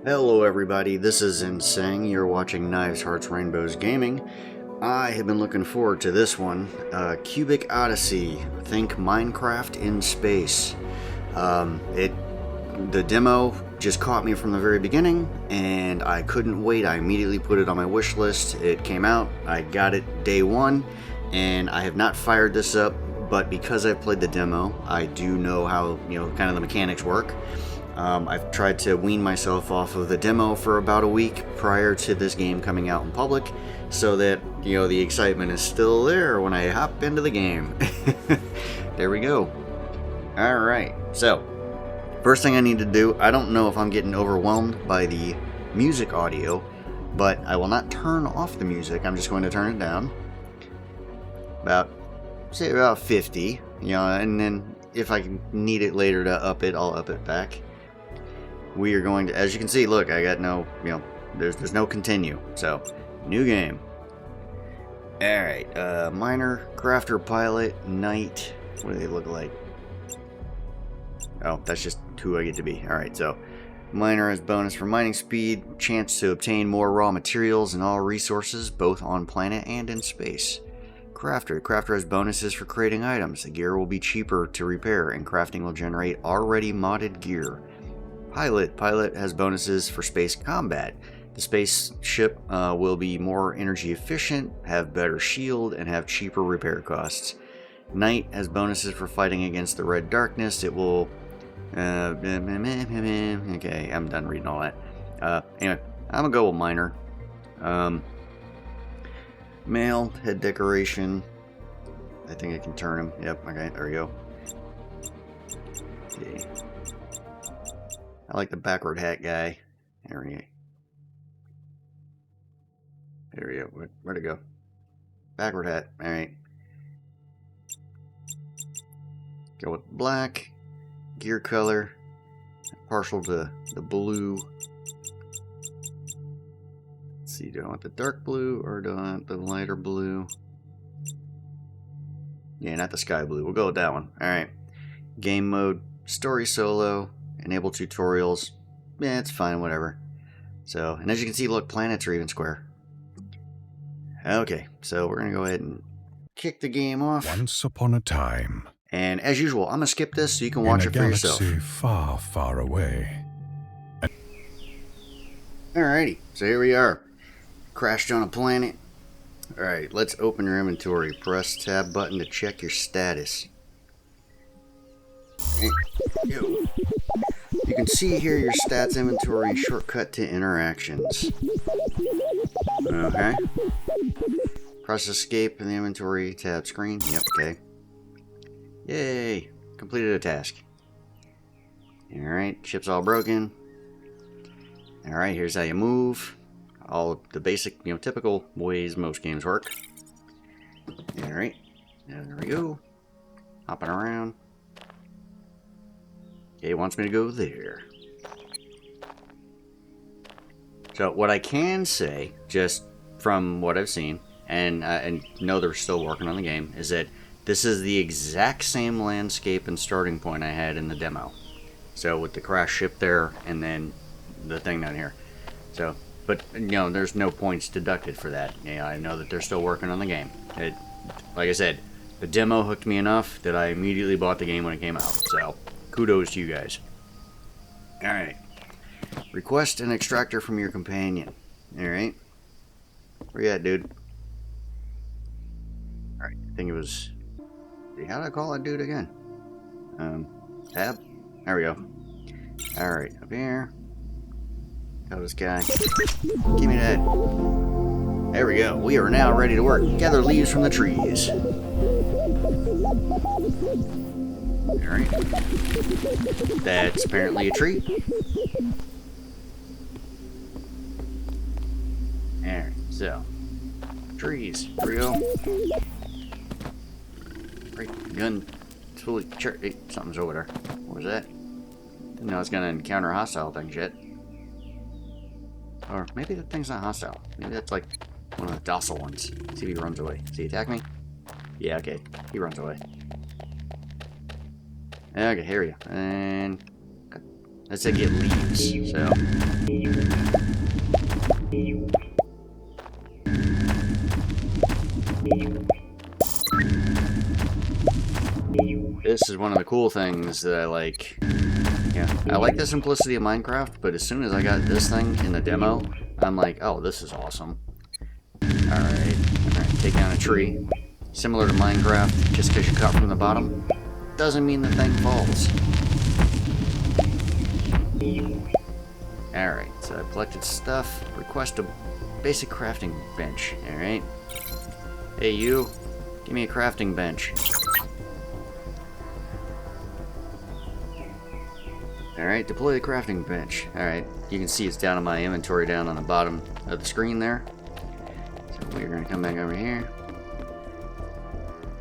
Hello everybody, this is Insane. You're watching KnivesHeartsRainbows Gaming. I have been looking forward to this one. Cubic Odyssey. Think Minecraft in space. The demo just caught me from the very beginning, and I couldn't wait. I immediately put it on my wish list. It came out, I got it day one, and I have not fired this up, but because I've played the demo, I do know how, kind of the mechanics work. I've tried to wean myself off of the demo for about a week prior to this game coming out in public, so that, the excitement is still there when I hop into the game. There we go. Alright, so, first thing I need to do, I don't know if I'm getting overwhelmed by the music audio, but I will not turn off the music, I'm just going to turn it down. Say about 50, and then if I need it later to up it, I'll up it back. We are going to, as you can see, look, I got no, there's no continue. So, new game. Alright, miner, crafter, pilot, knight. What do they look like? Oh, that's just who I get to be. Alright, so, miner has bonus for mining speed, chance to obtain more raw materials and all resources, both on planet and in space. Crafter has bonuses for creating items. The gear will be cheaper to repair, and crafting will generate already modded gear. Pilot has bonuses for space combat. The spaceship will be more energy efficient, have better shield, and have cheaper repair costs. Knight has bonuses for fighting against the red darkness. It will... okay, I'm done reading all that. Anyway, I'm gonna go with miner. Male, head decoration. I think I can turn him. Yep, okay, there we go. Okay. I like the backward hat guy. There we go. Where'd it go? Backward hat. Alright. Go with black. Gear color. Partial to the blue. Let's see, do I want the dark blue or do I want the lighter blue? Yeah, not the sky blue. We'll go with that one. Alright. Game mode. Story solo. Enable tutorials. Yeah, it's fine, whatever. So, and as you can see, look, planets are even square. Okay, so we're gonna go ahead and kick the game off. Once upon a time. And as usual, I'm gonna skip this so you can watch it for yourself. In a galaxy far, far away. Alrighty, so here we are. Crashed on a planet. Alright, let's open your inventory. Press tab button to check your status. You can see here your stats, inventory, shortcut to interactions. Okay. Press escape in the inventory tab screen. Yep, okay. Yay! Completed a task. Alright, ship's all broken. Alright, here's how you move. All the basic, typical ways most games work. Alright, there we go. Hopping around. Okay, it wants me to go there. So what I can say, just from what I've seen, and know they're still working on the game, is that this is the exact same landscape and starting point I had in the demo. So with the crash ship there, and then the thing down here. So, but there's no points deducted for that. I know that they're still working on the game. Like I said, the demo hooked me enough that I immediately bought the game when it came out. So, kudos to you guys. Alright. Request an extractor from your companion. Alright. Where you at, dude? Alright, I think it was... How did I call that dude again? Tab? There we go. Alright, up here. Tell this guy. Give me that. There we go. We are now ready to work. Gather leaves from the trees. Alright. That's apparently a tree. Alright, so. Trees. Here we go. Right, gun. Totally sure. Hey, something's over there. What was that? Didn't know I was gonna encounter hostile things yet. Or maybe that thing's not hostile. Maybe that's like one of the docile ones. See if he runs away. Does he attack me? Yeah, okay. He runs away. Okay, here we go. And That said get leaves, so. This is one of the cool things that I like. Yeah, I like the simplicity of Minecraft, but as soon as I got this thing in the demo, I'm like, oh, this is awesome. Alright, take down a tree. Similar to Minecraft, just because you cut from the bottom, doesn't mean the thing falls. Alright, so I've collected stuff. Request a basic crafting bench, alright? Hey you, give me a crafting bench. Alright, deploy the crafting bench. Alright, you can see it's down in my inventory down on the bottom of the screen there. So we're going to come back over here.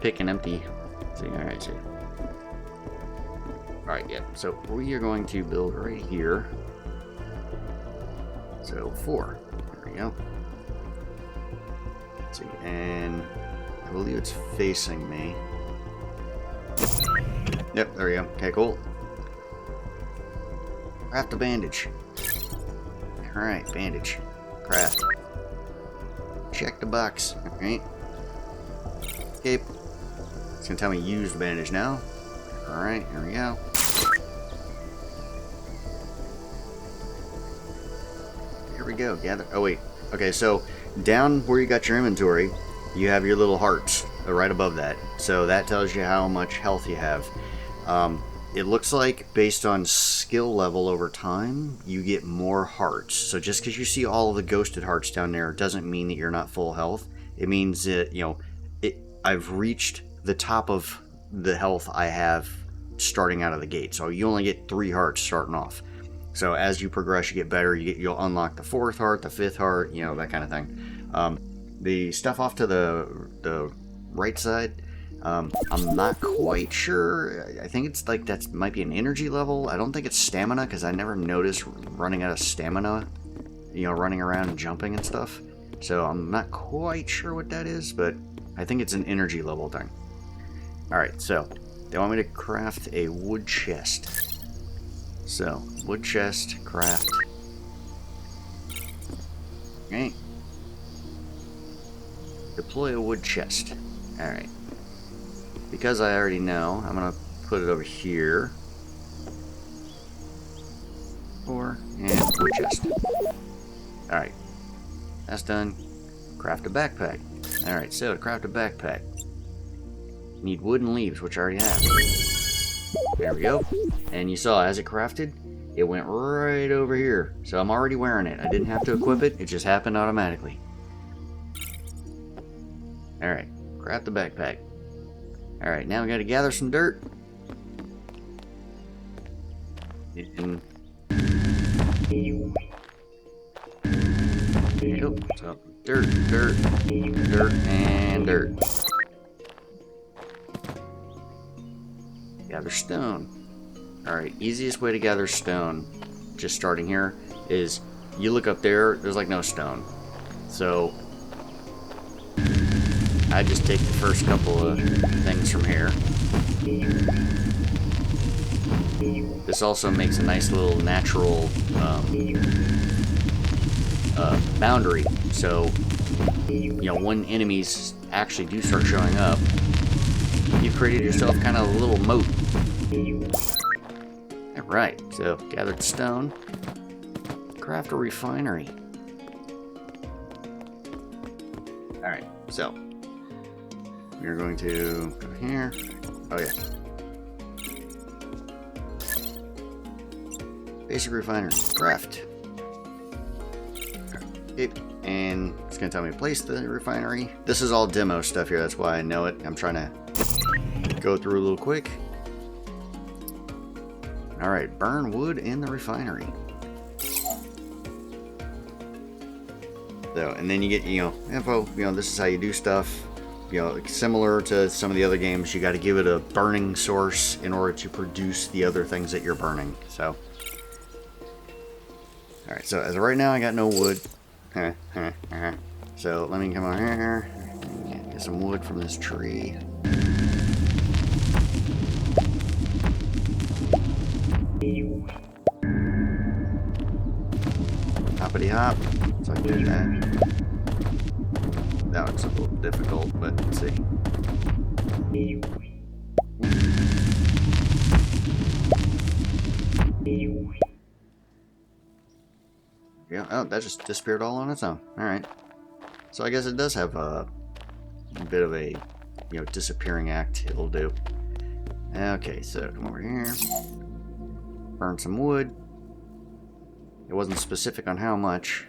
Pick an empty thing. Alright, so. Alright, yeah. So we are going to build right here. So 4. There we go. Let's see, and I believe it's facing me. Yep, there we go. Okay, cool. Craft a bandage. Alright, bandage. Craft. Check the box. Alright. Escape. It's gonna tell me use the bandage now. Alright, here we go. Here we go. Gather. Oh, wait. Okay, so down where you got your inventory, you have your little hearts right above that. So that tells you how much health you have. It looks like based on skill level over time, you get more hearts. So just because you see all of the ghosted hearts down there doesn't mean that you're not full health. It means that, you know, I've reached the top of the health I have starting out of the gate. So you only get 3 hearts starting off. So as you progress, you get better. You'll unlock the 4th heart, the 5th heart, you know, that kind of thing. The stuff off to the right side, I'm not quite sure. I think it's like that might be an energy level. I don't think it's stamina because I never noticed running out of stamina, you know, running around and jumping and stuff. So I'm not quite sure what that is, but I think it's an energy level thing. Alright, so they want me to craft a wood chest. So, wood chest, craft. Okay. Deploy a wood chest. Alright. Because I already know, I'm going to put it over here. And wood chest. Alright. That's done. Craft a backpack. Alright, so to craft a backpack, need wood and leaves, which I already have. There we go. And you saw, as it crafted, it went right over here. So I'm already wearing it. I didn't have to equip it. It just happened automatically. Alright, craft the backpack. Alright, now we gotta gather some dirt. And there you go. So, dirt, and dirt. Gather stone. Alright, easiest way to gather stone, just starting here, is you look up there, there's like no stone. So I just take the first couple of things from here. This also makes a nice little natural boundary. So, you know, when enemies actually do start showing up, you've created yourself kind of a little moat. Alright, so gathered stone. Craft a refinery. Alright, so we're going to go here. Oh yeah. Basic refinery. Craft. Okay, and it's going to tell me to place the refinery. This is all demo stuff here, that's why I know it. I'm trying to go through a little quick. Alright, burn wood in the refinery. So, and then you get, you know, info, you know, this is how you do stuff. You know, similar to some of the other games, you got to give it a burning source in order to produce the other things that you're burning. So, alright, so as of right now, I got no wood. So, let me come over here and get some wood from this tree. hoppity hop. So I can do that. That one's a little difficult, but let's see. Yeah, oh, that just disappeared all on its own. Alright. So I guess it does have a bit of a, disappearing act it'll do. Okay, so come over here. Burn some wood. It wasn't specific on how much.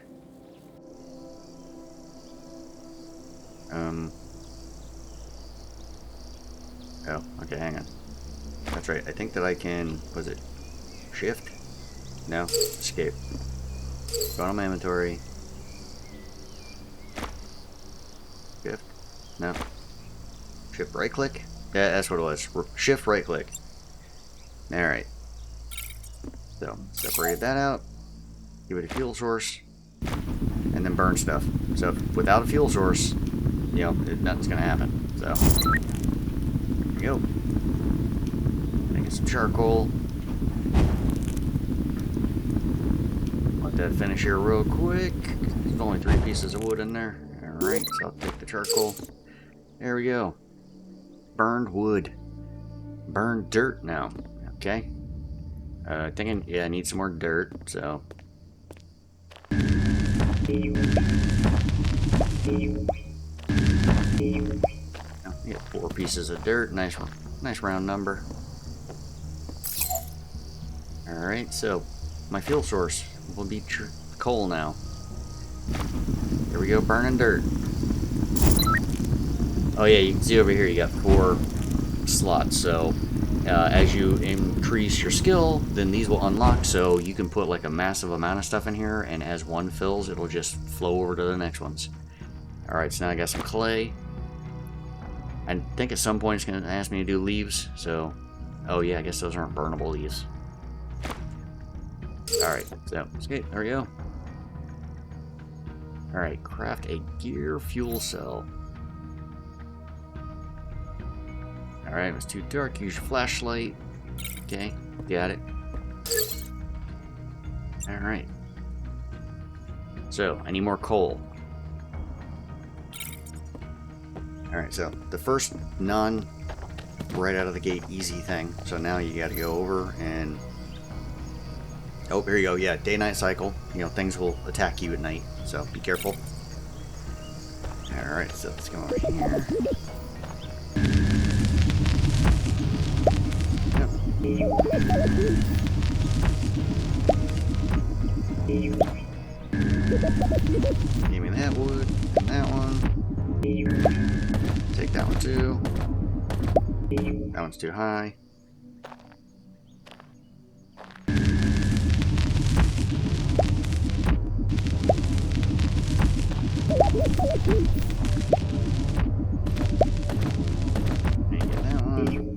Oh, okay, hang on. That's right. I think that I can, was it shift? No, escape. Go to my inventory. Shift? No. Shift right click? Yeah, that's what it was. Shift right click. Alright. So, separate that out. Give it a fuel source. And then burn stuff. So, without a fuel source, nothing's gonna happen. So, there we go. Get some charcoal. Let that finish here real quick. There's only 3 pieces of wood in there. Alright, so I'll take the charcoal. There we go. Burned wood. Burned dirt now. Okay. Thinking, yeah, I need some more dirt, so. Oh, yeah, 4 pieces of dirt. Nice round number. Alright, so my fuel source will be coal now. Here we go, burning dirt. Oh yeah, you can see over here you got 4 slots, so as you increase your skill, then these will unlock, so you can put like a massive amount of stuff in here, and as one fills, it'll just flow over to the next ones. Alright, so now I got some clay. I think at some point it's going to ask me to do leaves, so. Oh yeah, I guess those aren't burnable leaves. Alright, so escape, there we go. Alright, craft a gear fuel cell. Alright, it was too dark. Use your flashlight. Okay, got it. Alright. So, I need more coal. Alright, so the first none right out of the gate easy thing. So now you gotta go over and... Oh, here you go. Yeah, day-night cycle. Things will attack you at night, so be careful. Alright, so let's go over here. Give me that wood and that one. Take that one too. That one's too high. And get that one.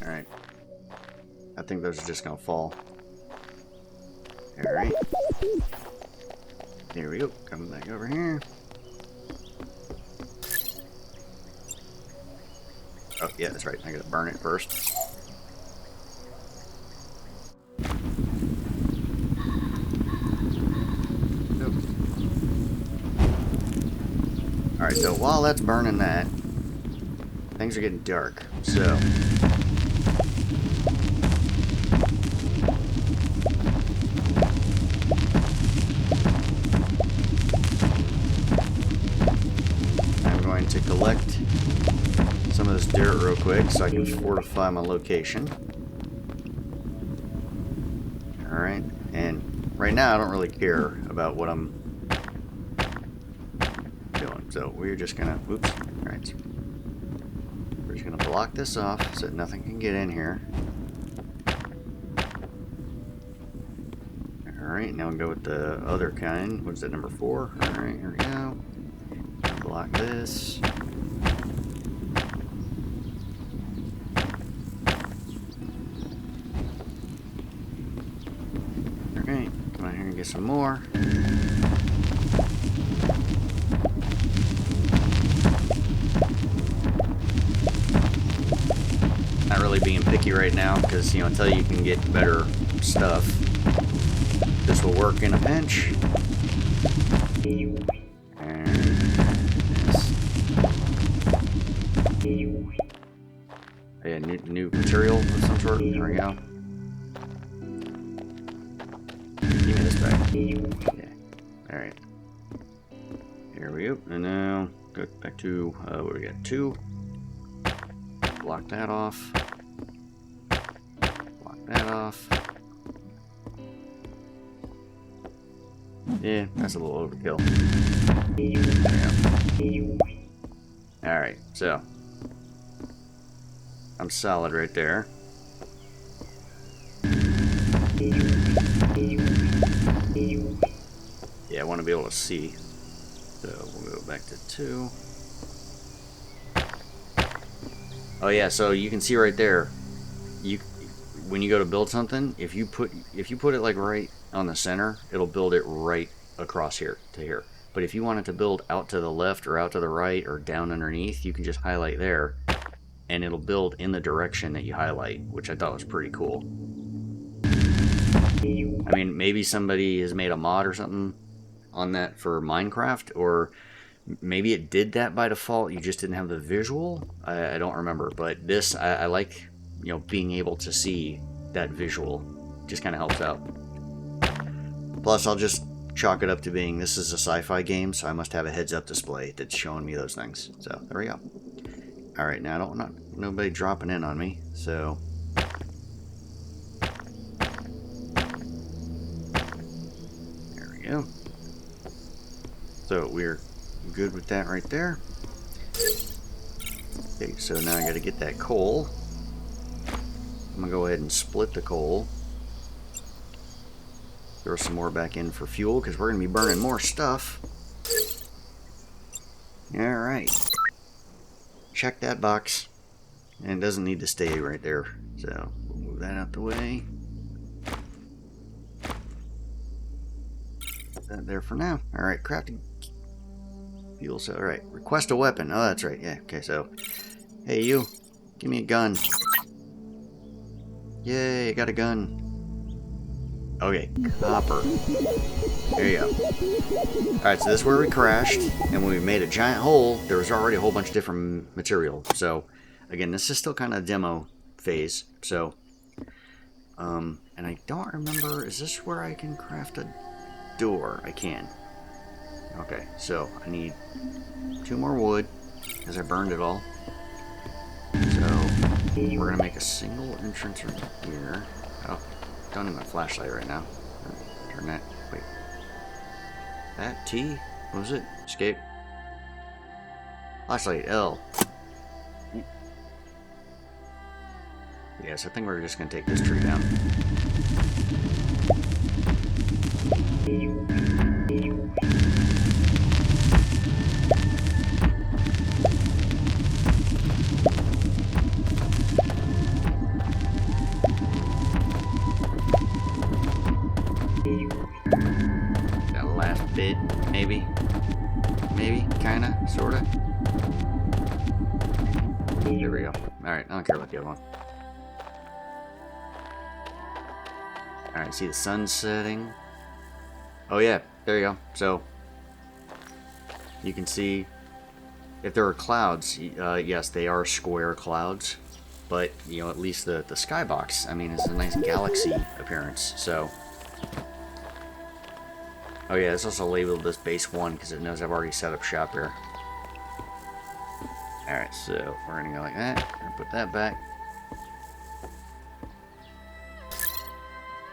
Alright. I think those are just gonna fall. Alright. There we go. Coming back over here. Oh, yeah, that's right. I gotta burn it first. Nope. Alright, so while that's burning that, things are getting dark, so... I'm going to collect some of this dirt real quick so I can fortify my location. Alright, and right now I don't really care about what I'm doing, so we're just gonna... Oops. Alright. We're just gonna block this off so that nothing can get in here. Alright, now we'll go with the other kind. What's that, number 4? Alright, here we go. Block this. Alright, come on here and get some more. really being picky right now because, you know, until you can get better stuff, this will work in a pinch. And this. Yeah, new material of some sort. There we go. Give me this back. Yeah. Alright. Here we go. And now go back to what we got? 2. Block that off. Block that off. Yeah, that's a little overkill. Alright, so I'm solid right there. Yeah, I want to be able to see. So we'll go back to 2. Oh yeah, so you can see right there. When you go to build something, if you put it like right on the center, it'll build it right across here to here. But if you want it to build out to the left or out to the right or down underneath, you can just highlight there, and it'll build in the direction that you highlight, which I thought was pretty cool. I mean, maybe somebody has made a mod or something on that for Minecraft, or maybe it did that by default, you just didn't have the visual. I don't remember, but this, I like, you know, being able to see that visual. Just kind of helps out. Plus, I'll just chalk it up to being, this is a sci-fi game, so I must have a heads-up display that's showing me those things. So, there we go. Alright, now I don't want nobody dropping in on me, so... There we go. So, we're good with that right there. Okay, so now I gotta get that coal. I'm gonna go ahead and split the coal. Throw some more back in for fuel, because we're gonna be burning more stuff. Alright. Check that box. And it doesn't need to stay right there. So, we'll move that out the way. Put that there for now. Alright, crafting fuel cell. Alright, request a weapon. Oh, that's right. Yeah, okay, so. Hey, you. Give me a gun. Yay, I got a gun. Okay, copper. There you go. Alright, so this is where we crashed, and when we made a giant hole, there was already a whole bunch of different material. So, again, this is still kind of demo phase, so... and I don't remember, is this where I can craft a door? I can. Okay, so I need 2 more wood, because I burned it all. So, we're going to make a single entrance right here. Oh, don't need my flashlight right now. Turn that, wait. That T? What was it? Escape? Flashlight, L. Yes, I think we're just going to take this tree down. That last bit, maybe? Maybe? Kinda? Sorta? There we go. Alright, I don't care about the other one. Alright, see the sun setting. Oh yeah, there you go. So, you can see, if there are clouds, yes, they are square clouds. But, you know, at least the skybox, I mean, it's a nice galaxy appearance, so... Oh yeah, it's also labeled as base 1 because it knows I've already set up shop here. Alright, so we're gonna go like that. We're gonna put that back.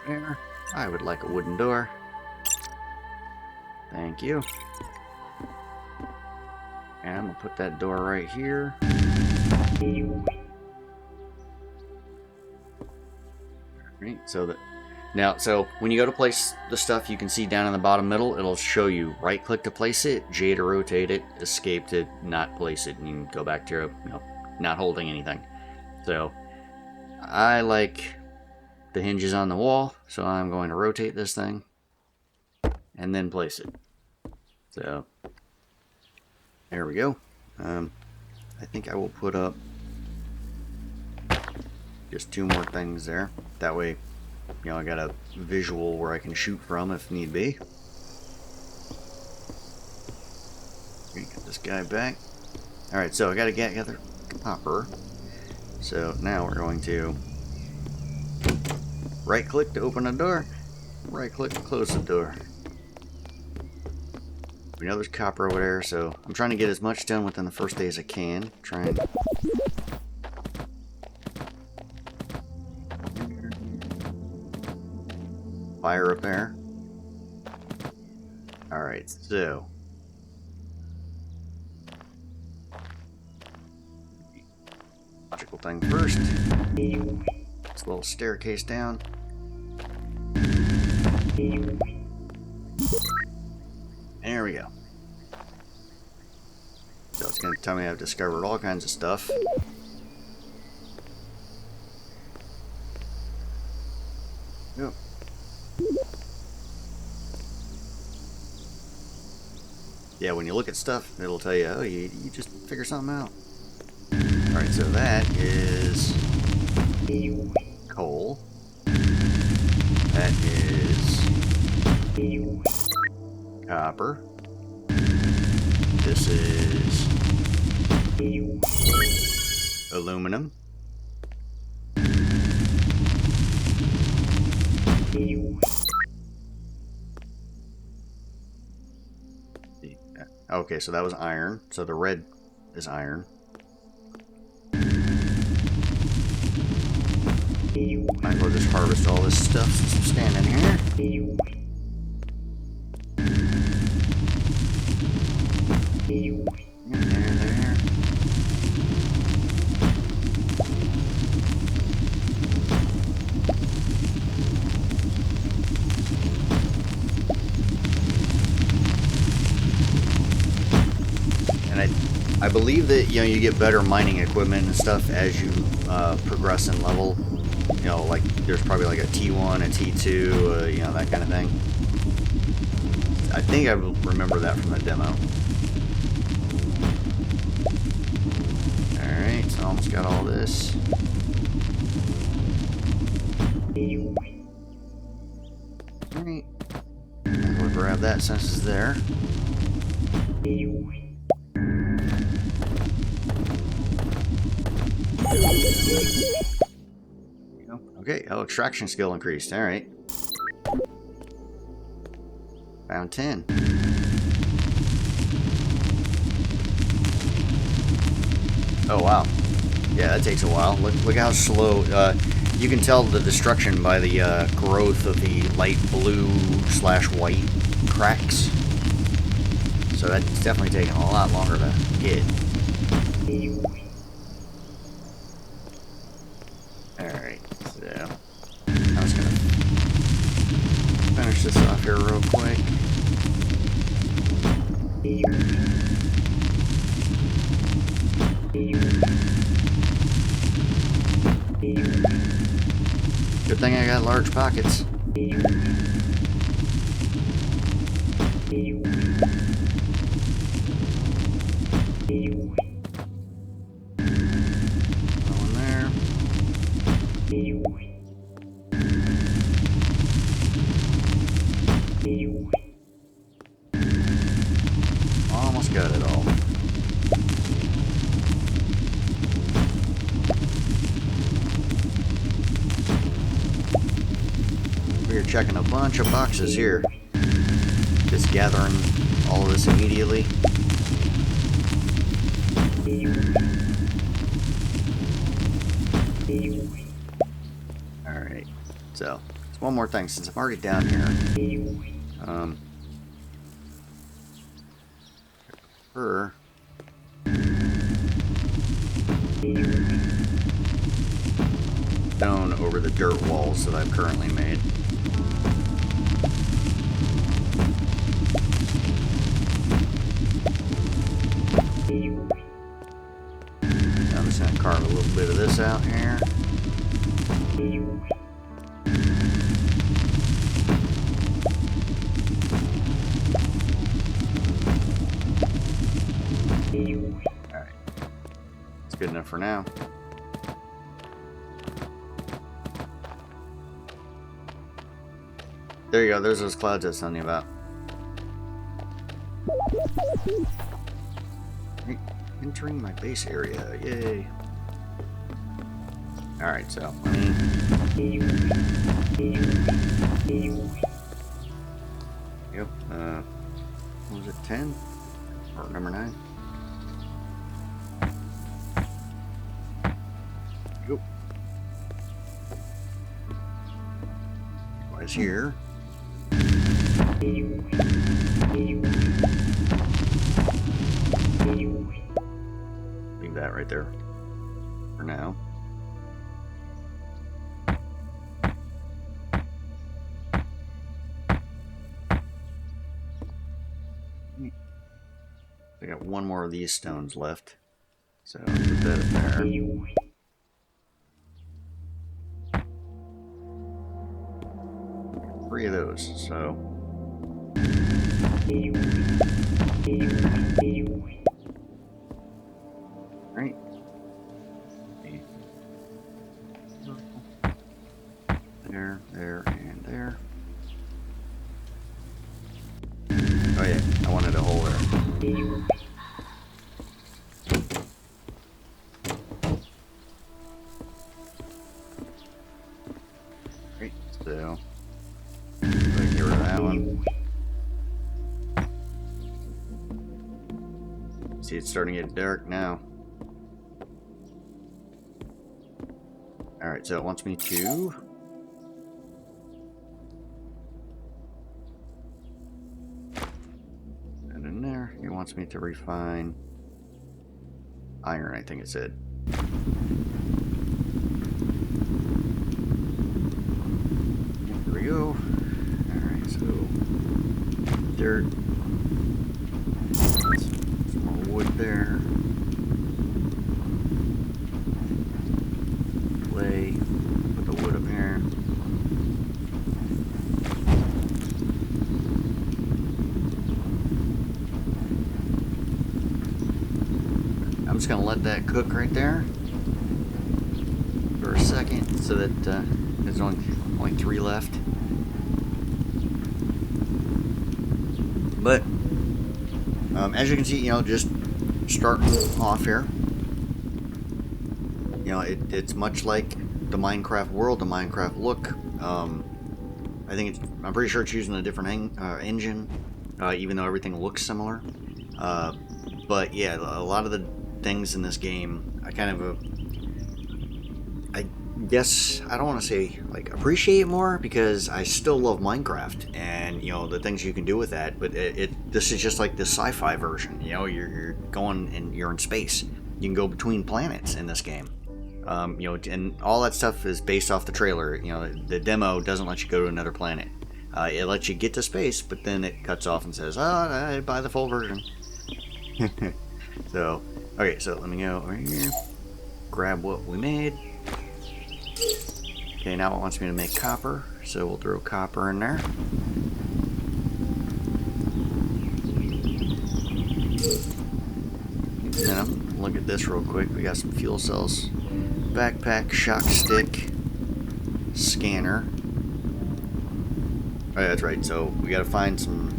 There. I would like a wooden door. Thank you. And I'm gonna put that door right here. Alright, so that now, so when you go to place the stuff, you can see down in the bottom middle, it'll show you right click to place it, J to rotate it, escape to not place it, and you can go back to, you know, not holding anything. So I like the hinges on the wall, so I'm going to rotate this thing and then place it. So there we go. I think I will put up Just 2 more things there. That way, you know, I got a visual where I can shoot from if need be. Get this guy back. Alright, so I gotta gather copper. So now we're going to right click to open a door, right click to close the door. We know there's copper over there, so I'm trying to get as much done within the first day as I can. Try and fire up there. Alright, so logical thing first. This little staircase down. There we go. So it's going to tell me I've discovered all kinds of stuff. Yep. Yeah, when you look at stuff, it'll tell you, oh, you just figure something out. Alright, so that is coal. That is copper. This is aluminum. Okay, so that was iron. So the red is iron. Might as well just harvest all this stuff since I'm standing here. There. And I believe that, you know, you get better mining equipment and stuff as you progress in level. You know, like there's probably like a T1, a T2, you know, that kind of thing. I think I remember that from the demo. Alright, so almost got all this. Alright. We'll grab that since it's there. Okay, oh, extraction skill increased. Alright. Found 10. Oh, wow. Yeah, that takes a while. Look how slow. You can tell the destruction by the growth of the light blue/white cracks. So that's definitely taking a lot longer to hit. Alright, so I'm just gonna finish this off here real quick. Good thing I got large pockets. One there. Almost got it all. We're checking a bunch of boxes here. Just gathering all of this immediately. Alright, so one more thing since I'm already down here. Stone over the dirt walls that I've currently made. I'm just going to carve a little bit of this out here. Alright. It's good enough for now. There you go. There's those clouds I was telling you about. Entering my base area. Yay. Alright, so yep, what was it, 10? Or number 9? Yep. What's here? Leave that right there for now. I got one more of these stones left, so put that up there. 3 of those, so. Right. There, there, and there. Oh yeah, I wanted a hole there. Great, so get rid of that one. See, it's starting to get dark now. Alright, so it wants me to and in there, it wants me to refine iron, I think it said. There we go. Alright, so dirt. Some more wood there. Clay. Put the wood up here. I'm just gonna let that cook right there for a second, so that there's only 3 left. But as you can see, just starting off here, it's much like the Minecraft world, the Minecraft look. I'm pretty sure it's using a different engine, even though everything looks similar. But yeah, a lot of the things in this game, I guess I don't want to say like appreciate more, because I still love Minecraft and the things you can do with that. But this is just like the sci-fi version. You're going and you're in space. You can go between planets in this game. And all that stuff is based off the trailer. The demo doesn't let you go to another planet. It lets you get to space, but then it cuts off and says, "Oh, I buy the full version." So, okay, so let me go over here, grab what we made. Okay, now it wants me to make copper, so we'll throw copper in there. And then look at this real quick. We got some fuel cells, backpack, shock stick, scanner. Oh, yeah, that's right. So we got to find some,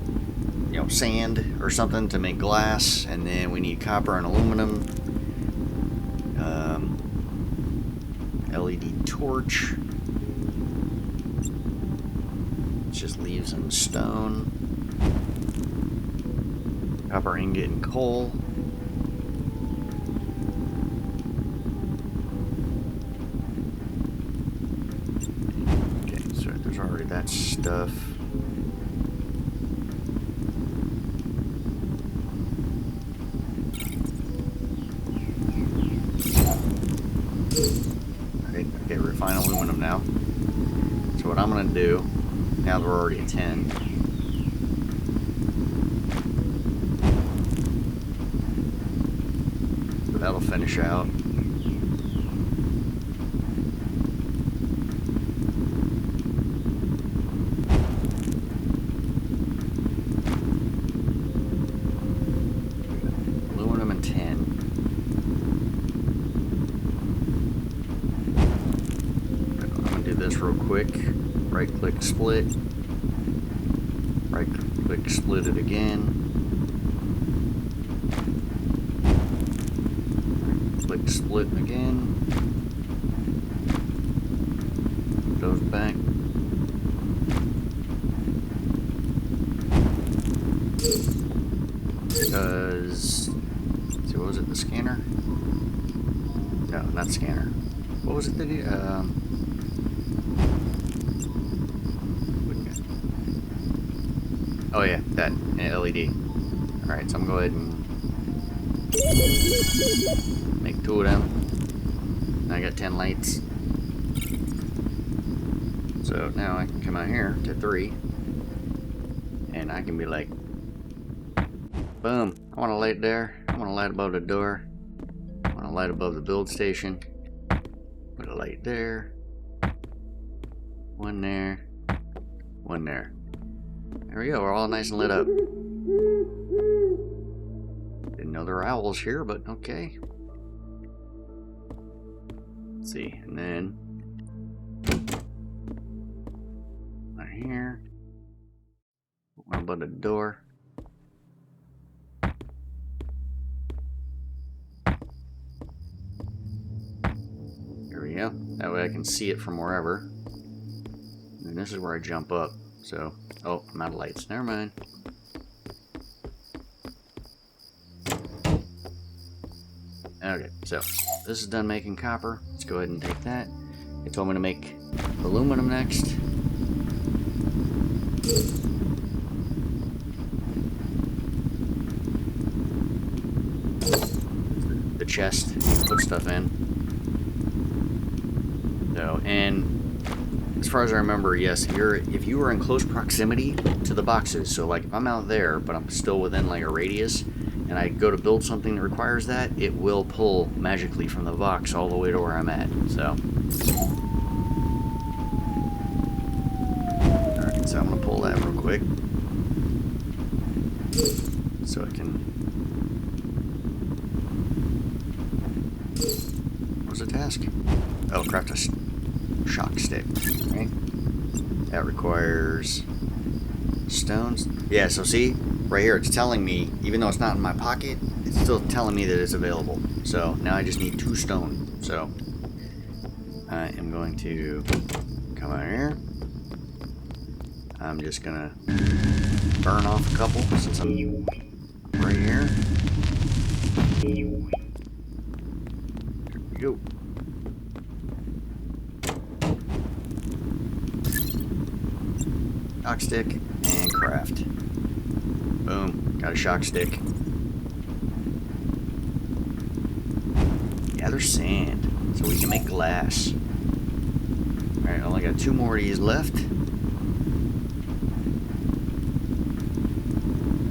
sand or something to make glass, and then we need copper and aluminum. LED torch. It's just leaves and stone. Copper ingot and coal. Okay, so there's already that stuff. Okay, refine aluminum now. So what I'm going to do, now that we're already at 10, so that'll finish out. Aluminum and tin. This real quick, right click split, Right click, split it again. Right click, split again. Put those back. Because, see, what was it, the scanner? No, not scanner. What was it that he, oh yeah, that, LED. Alright, so I'm gonna go ahead and make 2 of them. And I got 10 lights. So now I can come out here to 3. And I can be like, boom, I want a light there. I want a light above the door. I want a light above the build station. Put a light there. 1 there. 1 there. There we go, we're all nice and lit up. Didn't know there were owls here, but okay. Let's see, and then right here. One above the door. There we go. That way I can see it from wherever. And this is where I jump up. So, oh, I'm out of lights. Never mind. Okay, so this is done making copper. Let's go ahead and take that. It told me to make aluminum next. The chest, put stuff in. So, and as far as I remember, yes, if you were in close proximity to the boxes, so like if I'm out there, but I'm still within like a radius, and I go to build something that requires that, it will pull magically from the box all the way to where I'm at, so. Alright, so I'm going to pull that real quick. So I can... What was the task? Oh, craft a shock stick, right? That requires stones. Yeah, so see, right here it's telling me, even though it's not in my pocket, it's still telling me that it's available. So now I just need 2 stone. So I am going to come out here. I'm just gonna burn off a couple since I'm right here. There we go. Shock stick and craft. Boom, got a shock stick. Gather sand so we can make glass. Alright, only got 2 more of these left.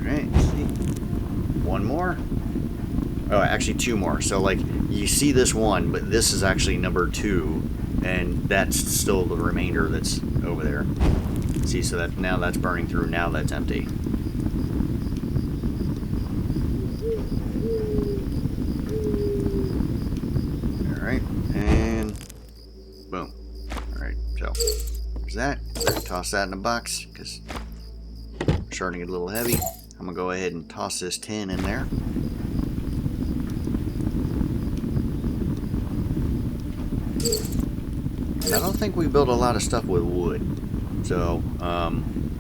Alright, see. 1 more. Oh, actually 2 more. So like you see this one, but this is actually number 2, and that's still the remainder that's over there. See, so that now that's burning through, now that's empty. Alright, and boom. Alright, so there's that. Toss that in a box, because it's starting to get a little heavy. I'm going to go ahead and toss this tin in there. And I don't think we built a lot of stuff with wood. So,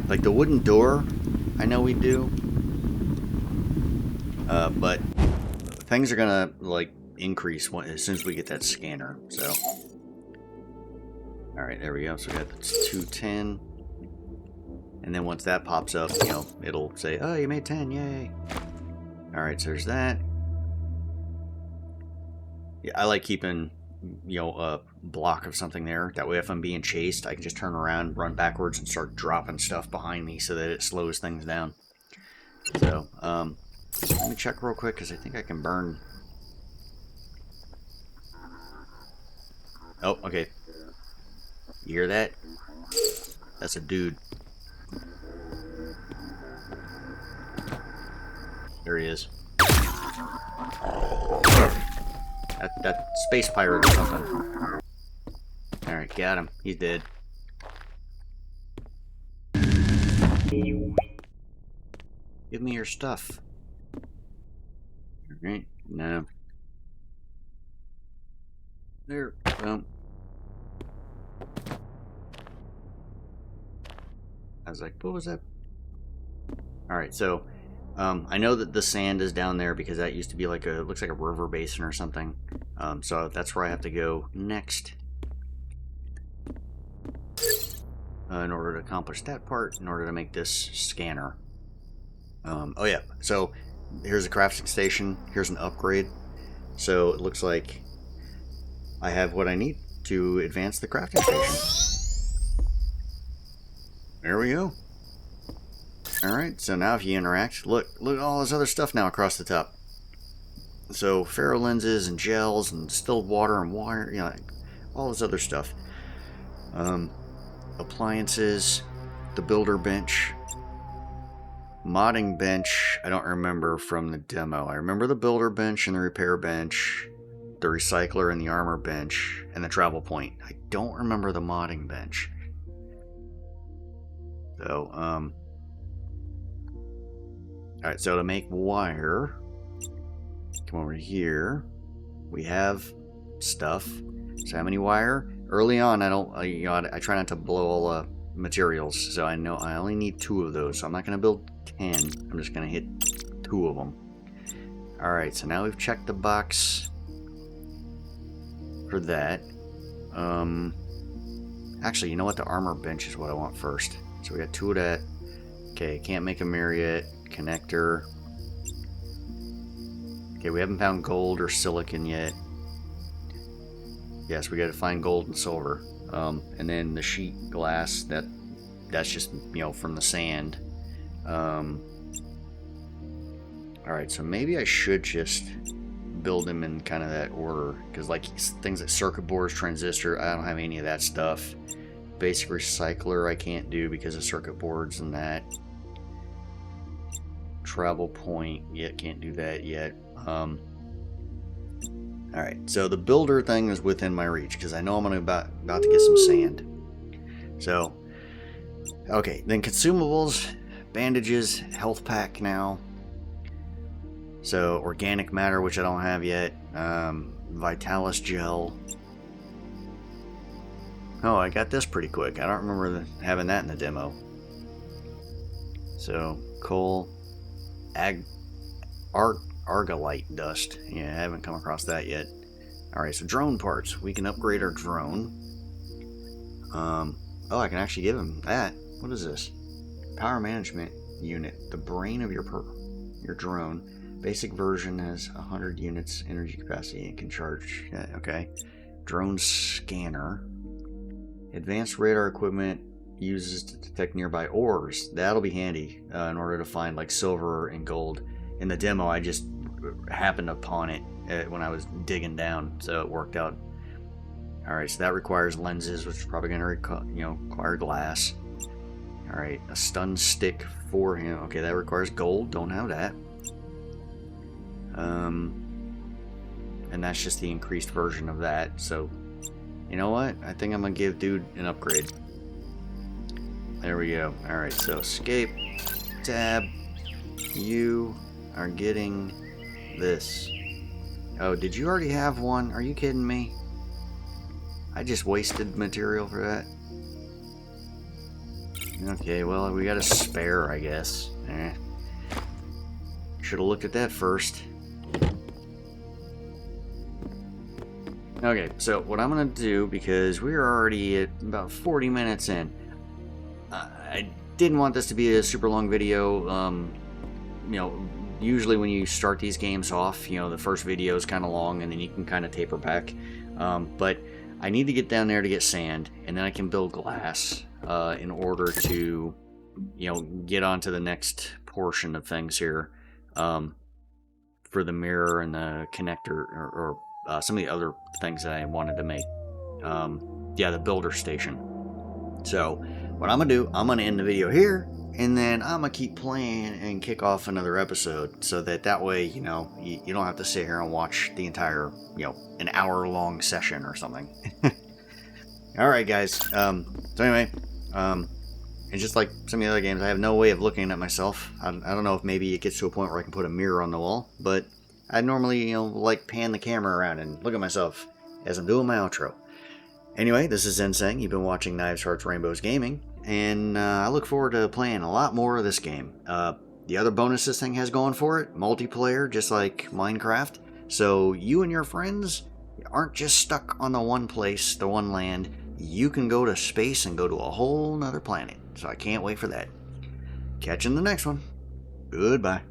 like the wooden door, I know we do. But things are gonna, like, increase as soon as we get that scanner, so. Alright, there we go. So we got 210. And then once that pops up, you know, it'll say, oh, you made 10, yay. Alright, so there's that. Yeah, I like keeping, you know, a block of something there. That way if I'm being chased, I can just turn around, run backwards, and start dropping stuff behind me so that it slows things down. So, let me check real quick, because I think I can burn. Oh, okay. You hear that? That's a dude. There he is. That space pirate or something. Alright, got him. He's dead. Give me your stuff. Alright, no. There, well. I was like, what was that? Alright, so, I know that the sand is down there because that used to be like looks like a river basin or something. So that's where I have to go next. In order to accomplish that part, in order to make this scanner. Oh yeah, so here's a crafting station. Here's an upgrade. So it looks like I have what I need to advance the crafting station. There we go. Alright, so now if you interact, look at all this other stuff now across the top. So ferro lenses and gels and distilled water and wire, you know, all this other stuff. Appliances, the builder bench, modding bench. I don't remember from the demo. I remember the builder bench and the repair bench, the recycler and the armor bench, and the travel point. I don't remember the modding bench. So, alright, so to make wire, come over here. We have stuff. So how many wire? Early on, I try not to blow all the materials, so I know I only need 2 of those. So I'm not going to build 10. I'm just going to hit 2 of them. Alright, so now we've checked the box for that. Actually, you know what? The armor bench is what I want first. So we got 2 of that. Okay, can't make a mirror yet. Connector. Okay, we haven't found gold or silicon yet. Yes, we got to find gold and silver. And then the sheet glass, that's just, you know, from the sand. Alright, so maybe I should just build them in kind of that order. Because, like, things like circuit boards, transistor, I don't have any of that stuff. Basic recycler I can't do because of circuit boards and that. Travel point, yeah, can't do that yet. Alright, so the builder thing is within my reach because I know I'm about to get some sand. So, okay, then consumables, bandages, health pack now. So, organic matter, which I don't have yet. Vitalis gel. Oh, I got this pretty quick. I don't remember having that in the demo. So, coal, argolite dust. Yeah, I haven't come across that yet. Alright, so drone parts. We can upgrade our drone. Oh, I can actually give him that. What is this? Power management unit. The brain of your drone. Basic version has 100 units energy capacity and can charge. Okay. Drone scanner. Advanced radar equipment uses to detect nearby ores. That'll be handy in order to find like silver and gold. In the demo, I just happened upon it when I was digging down, so it worked out. Alright, so that requires lenses, which is probably going to require glass. Alright, a stun stick for him. Okay, that requires gold. Don't have that. And that's just the increased version of that. So, you know what? I think I'm going to give dude an upgrade. There we go. Alright, so escape, tab, you are getting this. Oh, did you already have one? Are you kidding me? I just wasted material for that. Okay, well, we got a spare, I guess. Should have looked at that first. Okay, so what I'm going to do, because we're already at about 40 minutes in, I didn't want this to be a super long video. Usually when you start these games off, the first video is kind of long and then you can kind of taper back. But I need to get down there to get sand, and then I can build glass in order to, get onto the next portion of things here for the mirror and the connector or some of the other things that I wanted to make. The builder station. So what I'm going to do, I'm going to end the video here, and then I'm going to keep playing and kick off another episode so that way, you don't have to sit here and watch the entire, an hour-long session or something. Alright, guys. So anyway, And just like some of the other games, I have no way of looking at myself. I don't know if maybe it gets to a point where I can put a mirror on the wall, but I normally, like pan the camera around and look at myself as I'm doing my outro. Anyway, this is Zenseng. You've been watching Knives, Hearts, Rainbows Gaming, and I look forward to playing a lot more of this game. The other bonus this thing has going for it, multiplayer, just like Minecraft. So you and your friends aren't just stuck on the one place, the one land. You can go to space and go to a whole nother planet. So I can't wait for that. Catch you in the next one. Goodbye.